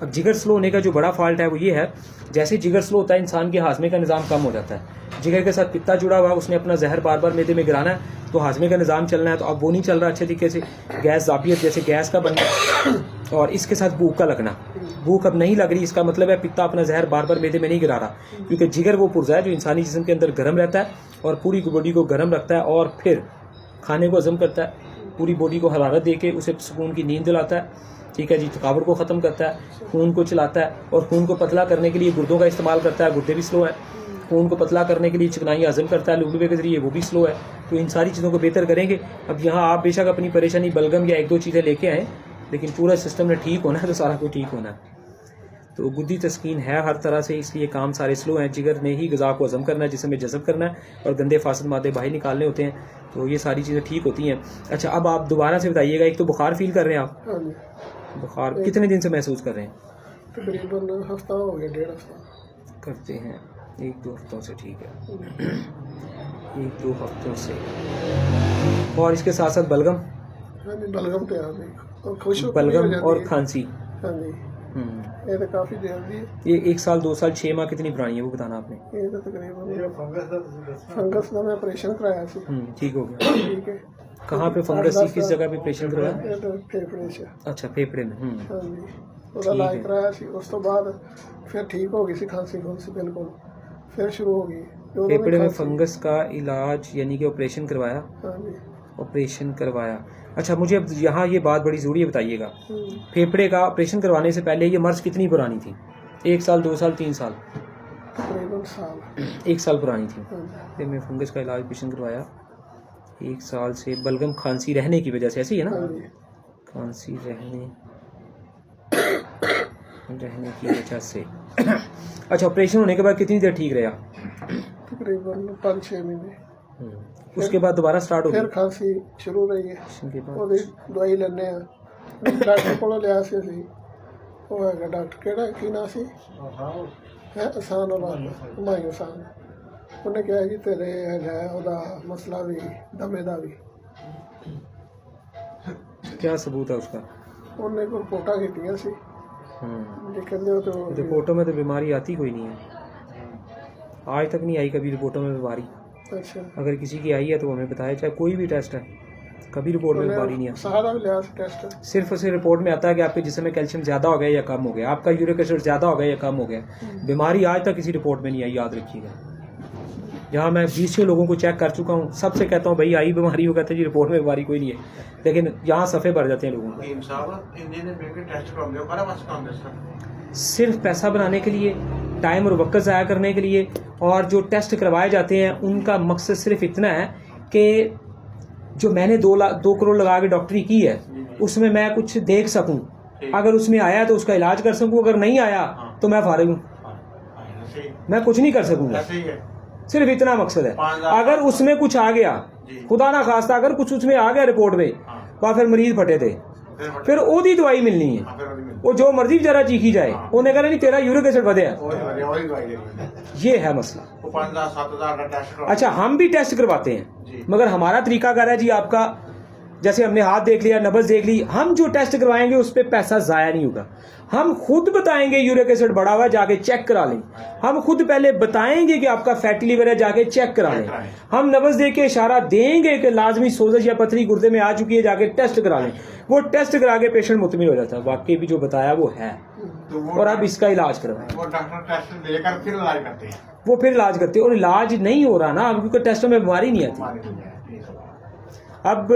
अब जिगर स्लो होने का जो बड़ा फॉल्ट है वो ये है, जैसे जिगर स्लो होता है इंसान के हाजमे का निज़ाम कम हो जाता है। जिगर के साथ पित्ता जुड़ा हुआ है, उसने अपना जहर बार बार मैदे में गिराना है, तो हाजमे का निज़ाम चलना है, तो अब वो नहीं चल रहा अच्छे तरीके से। गैस ज़ाबियत जैसे गैस का बनना और इसके साथ भूख का लगना, भूख अब नहीं लग रही, इसका मतलब है पित्ता अपना जहर बार बार मैदे में नहीं गिरा रहा, क्योंकि जिगर वो पुर्जा है जो इंसानी जिस्म के अंदर गर्म रहता है और पूरी बॉडी को गर्म रखता है और फिर खाने को हजम करता है, पूरी बॉडी को हरारत दे के उसे सुकून की नींद दिलाता है, ठीक है जी, थकावट को ख़त्म करता है, खून को चलाता है और खून को पतला करने के लिए गुर्दों का इस्तेमाल करता है, गुर्दे भी स्लो है, खून को पतला करने के लिए चिकनाई हजम करता है लुबलुबे के जरिए, वो भी स्लो है। तो इन सारी चीज़ों को बेहतर करेंगे। अब यहाँ आप बेशक अपनी परेशानी बलगम या एक दो चीज़ें लेके आएँ, लेकिन पूरा सिस्टम ने ठीक होना है तो सारा कुछ ठीक होना है। तो गुद्दी तस्कीन है हर तरह से, इसलिए काम सारे स्लो हैं। जिगर ने ही ग़िज़ा को हज़म करना है, जिसमें जज़ब करना है और गंदे फासद मादे बाहर निकालने होते हैं, तो ये सारी चीज़ें ठीक होती हैं। अच्छा, अब आप दोबारा से बताइएगा, एक तो बुखार फील कर रहे हैं आप, बुखार कितने दिन से महसूस कर रहे हैं? तकरीबन हफ्ता हो गया, 1.5 हफ्ता करते हैं, 1-2 हफ्तों से, ठीक है 1-2 हफ्तों से। और इसके साथ साथ बलगम, बलगम तो याद नहीं, और खुश बलगम और खांसी। हाँ जी, ये तो काफ़ी देर दी है। ये 1 साल 2 साल 6 माह कितनी पुरानी है वो बताना आपने? ये तो तकरीबन फंगस का मैं ऑपरेशन कराया सी, ठीक हो गया। ठीक है। कहाँ पे फंगस थी, किस जगह पे ऑपरेशन करवाया? ये तो फेफड़े से। अच्छा, फेफड़े में। हाँ जी, ਉਹਦਾ ਇਲਾਜ कराया सी, उस तो बाद फिर ठीक हो गई सी खांसी बिल्कुल, फिर शुरू हो गई। फेफड़े में फंगस का इलाज यानी कि ऑपरेशन करवाया? हाँ जी, ऑपरेशन करवाया। अच्छा, मुझे अब यहाँ ये बात बड़ी ज़रूरी है, बताइएगा फेफड़े का ऑपरेशन करवाने से पहले ये मर्ज़ कितनी पुरानी थी? 1 साल 2 साल 3 साल? तकरीबन साल, 1 साल पुरानी थी। फिर मैं फंगस का इलाज ऑपरेशन करवाया 1 साल से, बलगम खांसी रहने की वजह से, ऐसी है ना? खांसी रहने की वजह से। अच्छा, ऑपरेशन होने के बाद कितनी देर ठीक रहा? तकरीबन 5-6 महीने। उसके बाद दोबारा स्टार्ट हो फिर गई खांसी शुरू रही है, के बाद? ਉਹਦੀ ਦਵਾਈ ਲੈਂਦੇ ਆ, ਡਾਕਟਰ ਕੋਲੋਂ ਲਿਆ ਸੀ ਅਸੀਂ, ਉਹ ਹੈਗਾ ਡਾਕਟਰ, ਕਿਹੜਾ ਕੀ ਨਾਂ ਸੀ, ਹੈ ਆਸਾਨ ਵਾਲਾ, ਹੁਮਾਯੂੰ ਆਸਾਨ। ਉਹਨੇ ਕਿਹਾ ਜੀ ਤੇਰੇ ਹੈਗਾ ਉਹਦਾ ਮਸਲਾ ਵੀ ਦਮੇ ਦਾ ਵੀ। क्या सबूत है उसका? ਉਹਨੇ ਕੋਈ ਰਿਪੋਰਟਾਂ ਕੀਤੀਆਂ ਸੀ, ਜੇ ਕਹਿੰਦੇ ਉਹ ਤਾਂ रिपोर्टों में तो बीमारी आती कोई नहीं है, आज तक नहीं आई कभी रिपोर्टों में बीमारी। अच्छा, अगर किसी की आई है तो हमें बताया, चाहे कोई भी टेस्ट है, कभी रिपोर्ट में बीमारी नहीं आती। सारा भी लिया ਸੀ टेस्ट, सिर्फ उसे रिपोर्ट में आता है कि आपके जिस्म में कैल्शियम ज़्यादा हो गया या कम हो गया, आपका यूरिक एसिड ज़्यादा हो गया या कम हो गया। बीमारी आज तक किसी रिपोर्ट में नहीं आई, याद रखिएगा। जहाँ मैं 20 लोगों को चेक कर चुका हूँ, सबसे कहता हूँ भाई आई बीमारी हो, कहते हैं जी रिपोर्ट में बीमारी कोई नहीं है, लेकिन यहाँ सफ़े भर जाते हैं लोगों को सिर्फ पैसा बनाने के लिए, टाइम और वक्त ज़ाया करने के लिए। और जो टेस्ट करवाए जाते हैं उनका मकसद सिर्फ इतना है कि जो मैंने 2 करोड़ लगा के डॉक्टरी की है उसमें मैं कुछ देख सकूं, अगर उसमें आया तो उसका इलाज कर सकूं, अगर नहीं आया तो मैं फारिग हूँ, मैं कुछ नहीं कर सकूंगा। सिर्फ इतना मकसद है। अगर उसमें कुछ आ गया, खुदा ना खास्ता अगर कुछ उसमें आ गया रिपोर्ट में, वहाँ फिर मरीज फटे थे, फिर ओदी दवाई मिलनी है, वो जो मर्जी बेचारा चीखी जाए, उन्हें कहना नहीं तेरा यूरिक एसिड बढ़े है, ये है मसला। अच्छा, हम भी टेस्ट करवाते हैं मगर हमारा तरीकाकार है जी आपका, जैसे हमने हाथ देख लिया, नब्ज देख ली, हम जो टेस्ट करवाएंगे उस पर पैसा ज़ाया नहीं होगा। हम खुद बताएंगे यूरिक एसिड बढ़ा हुआ है, जाके चेक करा लें। हम खुद पहले बताएंगे कि आपका फैटी लिवर है, जाके चेक करा लें। हम नब्ज दे के इशारा देंगे कि लाजमी सोजश या पथरी गुर्दे में आ चुकी है, जाके टेस्ट करा लें। वो टेस्ट करा के पेशेंट मुतमिन हो जाता है, वाकई भी जो बताया वो है, और अब इसका इलाज करवाएं। वो डॉक्टर टेस्ट लेकर फिर इलाज करते हैं, वो फिर इलाज करते हैं, और इलाज नहीं हो रहा ना, क्योंकि टेस्टों में बीमारी नहीं आती। अब